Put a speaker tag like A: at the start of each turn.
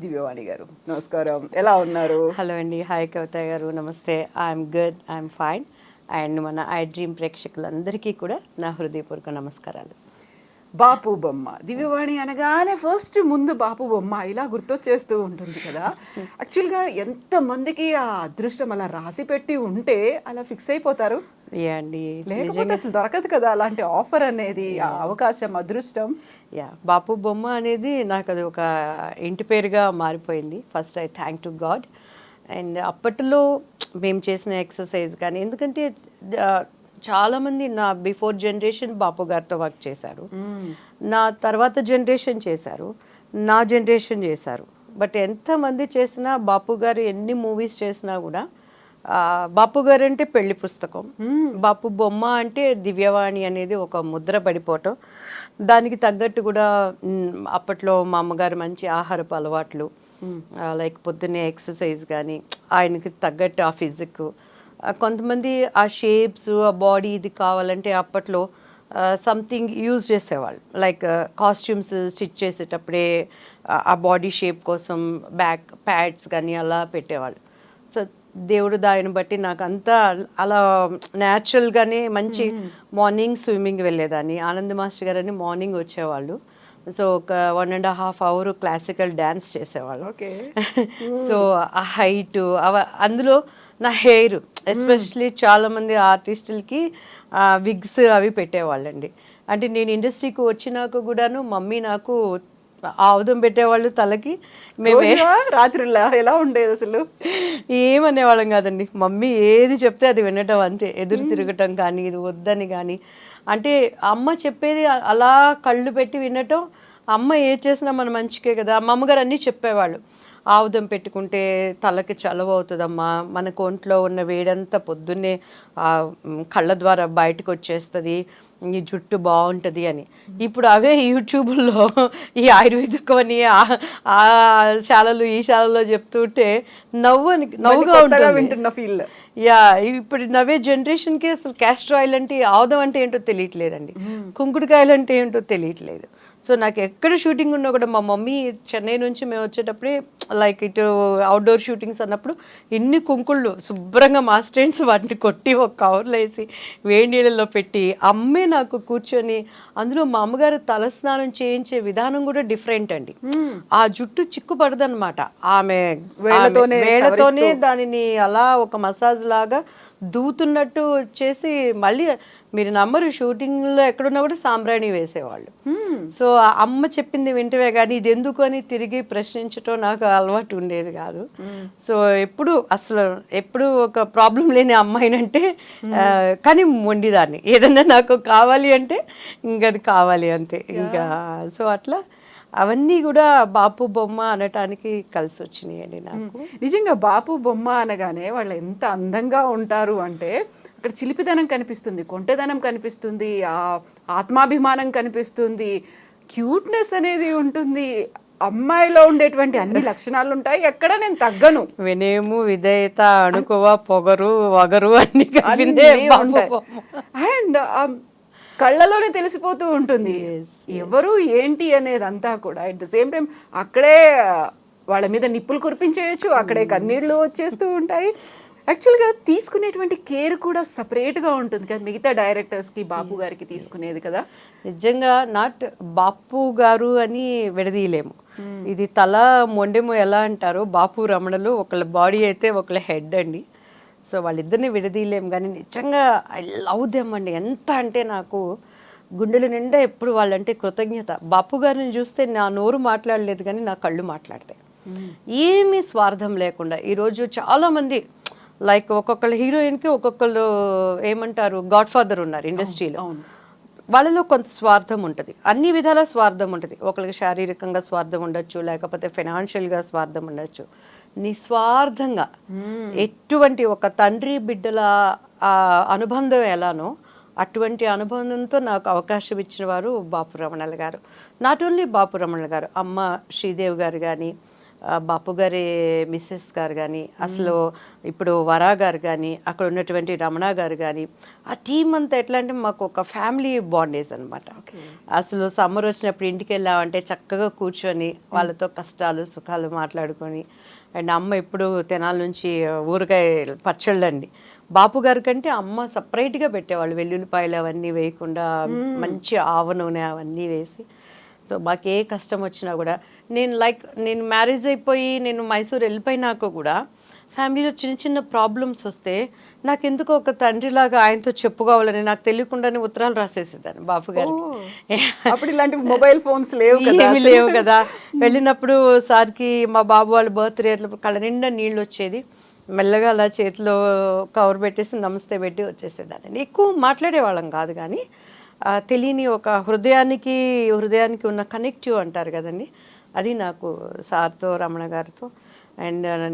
A: దివ్యవాణి గారు నమస్కారం, ఎలా ఉన్నారు?
B: హలో అండి, హాయ్ కవిత గారు, నమస్తే. I'm good, I'm fine. And మన ఐ డ్రీమ్ ప్రేక్షకులందరికీ కూడా నా హృదయపూర్వక నమస్కారాలు.
A: బాపు బొమ్మ, దివ్యవాణి అనగానే ఫస్ట్ ముందు బాపు బొమ్మ ఇలా గుర్తొచ్చేస్తూ ఉంటుంది కదా. యాక్చువల్గా ఎంతమందికి ఆ అదృష్టం అలా రాసి పెట్టి ఉంటే అలా ఫిక్స్ అయిపోతారు.
B: యా అండి,
A: లేకపోతే అసలు దొరకదు కదా అలాంటి ఆఫర్ అనేది, ఆ అవకాశం, అదృష్టం.
B: యా, బాపు బొమ్మ అనేది నాకు అది ఒక ఇంటి పేరుగా మారిపోయింది. First I thank to God. And అప్పట్లో మేము చేసిన ఎక్సర్సైజ్ కానీ, ఎందుకంటే ఆ, చాలామంది నా బిఫోర్ జనరేషన్ బాపు గారితో వర్క్ చేశారు, నా తర్వాత జనరేషన్ చేశారు, నా జనరేషన్ చేశారు. బట్ ఎంతమంది చేసినా బాపు గారు ఎన్ని మూవీస్ చేసినా కూడా బాపు గారు అంటే పెళ్లి పుస్తకం, బాపు బొమ్మ అంటే దివ్యవాణి అనేది ఒక ముద్ర పడిపోవటం. దానికి తగ్గట్టు కూడా అప్పట్లో మా అమ్మగారు మంచి ఆహారపు అలవాట్లు, లైక్ పొద్దున్నే ఎక్సర్సైజ్ కానీ, ఆయనకి తగ్గట్టు ఆ ఫిజిక్, కొంతమంది ఆ షేప్స్, ఆ బాడీ ఇది కావాలంటే అప్పట్లో సంథింగ్ యూజ్ చేసేవాళ్ళు, లైక్ కాస్ట్యూమ్స్ స్టిచ్ చేసేటప్పుడే ఆ బాడీ షేప్ కోసం బ్యాక్ ప్యాడ్స్ కానీ అలా పెట్టేవాళ్ళు. సో దేవుడు దాన్ని బట్టి నాకు అంతా అలా న్యాచురల్గానే మంచి మార్నింగ్ స్విమ్మింగ్ వెళ్ళేదాన్ని. ఆనంద్ మాస్టర్ గారు అని మార్నింగ్ వచ్చేవాళ్ళు. సో ఒక 1.5 hour క్లాసికల్ డ్యాన్స్ చేసేవాళ్ళు.
A: ఓకే.
B: సో ఆ హైట్ అందులో నా హెయిర్, ఎస్పెషలీ చాలామంది ఆర్టిస్టులకి విగ్స్ అవి పెట్టేవాళ్ళండి. అంటే నేను ఇండస్ట్రీకి వచ్చినాక కూడాను మమ్మీ నాకు ఆవుదం పెట్టేవాళ్ళు తలకి. మేమే
A: రాత్రిలా ఎలా ఉండేది అసలు?
B: ఏమనేవాళ్ళం కాదండి, మమ్మీ ఏది చెప్తే అది వినటం అంతే. ఎదురు తిరగటం కానీ, ఇది వద్దని కానీ, అంటే అమ్మ చెప్పేది అలా కళ్ళు పెట్టి వినటం. అమ్మ ఏది చేసినా మన మంచికే కదా. మా అమ్మగారు అన్నీ చెప్పేవాళ్ళు. ఆవుదం పెట్టుకుంటే తలకి చలవ అవుతుందమ్మా, మనకు ఒంట్లో ఉన్న వేడంతా పొద్దున్నే కళ్ళ ద్వారా బయటకు వచ్చేస్తుంది, ఈ జుట్టు బాగుంటుంది అని. ఇప్పుడు అవే యూట్యూబ్లో ఈ ఆయుర్వేదికం అని ఆ శాలలు ఈ శాలలో చెప్తుంటే నవ్వుగా
A: వింటున్న ఫీల్.
B: యా, ఇప్పుడు నవ్వే జనరేషన్కి అసలు క్యాస్టర్ ఆయిల్ అంటే, ఆవుదం అంటే ఏంటో తెలియట్లేదండి, కుంకుడుకాయలు అంటే ఏంటో తెలియట్లేదు. సో నాకు ఎక్కడ షూటింగ్ ఉన్నా కూడా మా మమ్మీ చెన్నై నుంచి మేము వచ్చేటప్పుడే, లైక్ ఇటు అవుట్డోర్ షూటింగ్స్ అన్నప్పుడు ఇన్ని కుంకుళ్ళు శుభ్రంగా మా స్టూడెంట్స్ వాటిని కొట్టి ఒక కవర్లో వేసి వేడి నీళ్ళలో పెట్టి అమ్మే నాకు కూర్చొని, అందులో మా అమ్మగారు తలస్నానం చేయించే విధానం కూడా డిఫరెంట్ అండి. ఆ జుట్టు చిక్కు పడదనమాట, ఆమె వేళ్ళతోనే దానిని అలా ఒక మసాజ్ లాగా దూతున్నట్టు చేసి, మళ్ళీ మీరు నమ్మరు, షూటింగ్లో ఎక్కడున్నా కూడా సాంబ్రాణి వేసేవాళ్ళు. సో అమ్మ చెప్పింది వింటవే కానీ ఇది ఎందుకు అని తిరిగి ప్రశ్నించటం నాకు అలవాటు ఉండేది కాదు. సో ఎప్పుడు ఒక ప్రాబ్లం లేని అమ్మాయినంటే, కానీ మొండిదాన్ని, ఏదన్నా నాకు కావాలి అంటే ఇంకది కావాలి అంతే ఇంకా. సో అట్లా అవన్నీ కూడా బాపు బొమ్మ అనటానికి కలిసి వచ్చినాయండి నాకు.
A: నిజంగా బాపు బొమ్మ అనగానే వాళ్ళు ఎంత అందంగా ఉంటారు అంటే, అక్కడ చిలిపిదనం కనిపిస్తుంది, కొంటెదనం కనిపిస్తుంది, ఆ ఆత్మాభిమానం కనిపిస్తుంది, క్యూట్నెస్ అనేది ఉంటుంది, అమ్మాయిలో ఉండేటువంటి అన్ని లక్షణాలు ఉంటాయి. ఎక్కడ నేను తగ్గను,
B: వినయము, విధేయత, అణుకువ, పొగరు, వగరు అన్ని
A: ఉంటాయి. అండ్ కళ్ళలోనే తెలిసిపోతూ ఉంటుంది ఎవరు ఏంటి అనేది అంతా కూడా. అట్ ద సేమ్ టైం అక్కడే వాళ్ళ మీద నిప్పులు కురిపించేయచ్చు, అక్కడే కన్నీళ్లు వచ్చేస్తూ ఉంటాయి. యాక్చువల్గా తీసుకునేటువంటి కేర్ కూడా సపరేట్గా ఉంటుంది కదా మిగతా డైరెక్టర్స్కి, బాపు గారికి తీసుకునేది కదా.
B: నిజంగా నాట్ బాపు గారు అని విడదీయలేము. ఇది తల మొండెము ఎలా అంటారో, బాపు రమణలు ఒకళ్ళ బాడీ అయితే ఒకళ్ళ హెడ్ అండి. సో వాళ్ళిద్దరిని విడదీయలేము. కానీ నిజంగా ఐ లవ్ దెమ్ అండి. ఎంత అంటే నాకు గుండెల నిండా ఎప్పుడు వాళ్ళంటే కృతజ్ఞత. బాపు గారిని చూస్తే నా నోరు మాట్లాడలేదు కానీ నా కళ్ళు మాట్లాడతాయి, ఏమీ స్వార్థం లేకుండా. ఈరోజు చాలామంది లైక్ ఒక్కొక్కళ్ళ హీరోయిన్కి ఒక్కొక్కళ్ళు ఏమంటారు గాడ్ ఫాదర్ ఉన్నారు ఇండస్ట్రీలో. వాళ్ళలో కొంత స్వార్థం ఉంటుంది, అన్ని విధాల స్వార్థం ఉంటుంది. ఒకరికి శారీరకంగా స్వార్థం ఉండొచ్చు, లేకపోతే ఫైనాన్షియల్గా స్వార్థం ఉండొచ్చు. నిస్వార్థంగా ఎటువంటి ఒక తండ్రి బిడ్డల అనుబంధం ఎలానో అటువంటి అనుబంధంతో నాకు అవకాశం ఇచ్చిన వారు బాపు రమణల గారు. నాట్ ఓన్లీ బాపు రమణల గారు, అమ్మ శ్రీదేవి గారు కానీ, బాపు గారి మిస్సెస్ గారు కానీ, అసలు ఇప్పుడు వరా గారు కానీ, అక్కడ ఉన్నటువంటి రమణ గారు కానీ, ఆ టీం అంతా ఎట్లా అంటే మాకు ఒక ఫ్యామిలీ బాండేజ్ అనమాట. అసలు సమ్మర్ వచ్చినప్పుడు ఇంటికి వెళ్ళామంటే చక్కగా కూర్చొని వాళ్ళతో కష్టాలు సుఖాలు మాట్లాడుకొని, అండ్ అమ్మ ఇప్పుడు తెనాల నుంచి ఊరగాయ పచ్చళ్ళండి. బాపు గారి కంటే అమ్మ సపరేట్గా పెట్టేవాళ్ళు, వెల్లుల్లిపాయలు అవన్నీ వేయకుండా మంచి ఆవ నూనె అవన్నీ వేసి. సో మాకు ఏ కష్టం వచ్చినా కూడా నేను మ్యారేజ్ అయిపోయి నేను మైసూర్ వెళ్ళిపోయినాక కూడా ఫ్యామిలీలో చిన్న చిన్న ప్రాబ్లమ్స్ వస్తే నాకు ఎందుకో ఒక తండ్రిలాగా ఆయనతో చెప్పుకోవాలని నాకు తెలియకుండానే ఉత్తరాలు రాసేసేదాన్ని బాపు గారికి.
A: అప్పుడు ఇలాంటి మొబైల్ ఫోన్స్ లేవు కదా,
B: ఏమీ లేవు కదా. వెళ్ళినప్పుడు సార్కి మా బాబు వాళ్ళ బర్త్డే అట్లా కళ్ళ నిండా నీళ్ళు వచ్చేది, మెల్లగా అలా చేతిలో కవర్ పెట్టేసి నమస్తే పెట్టి వచ్చేసేదాన్ని. ఎక్కువ మాట్లాడేవాళ్ళం కాదు కానీ తెలియని ఒక హృదయానికి ఉన్న కనెక్టివ్ అంటారు కదండి, అది నాకు సార్తో రమణ గారితో. అండ్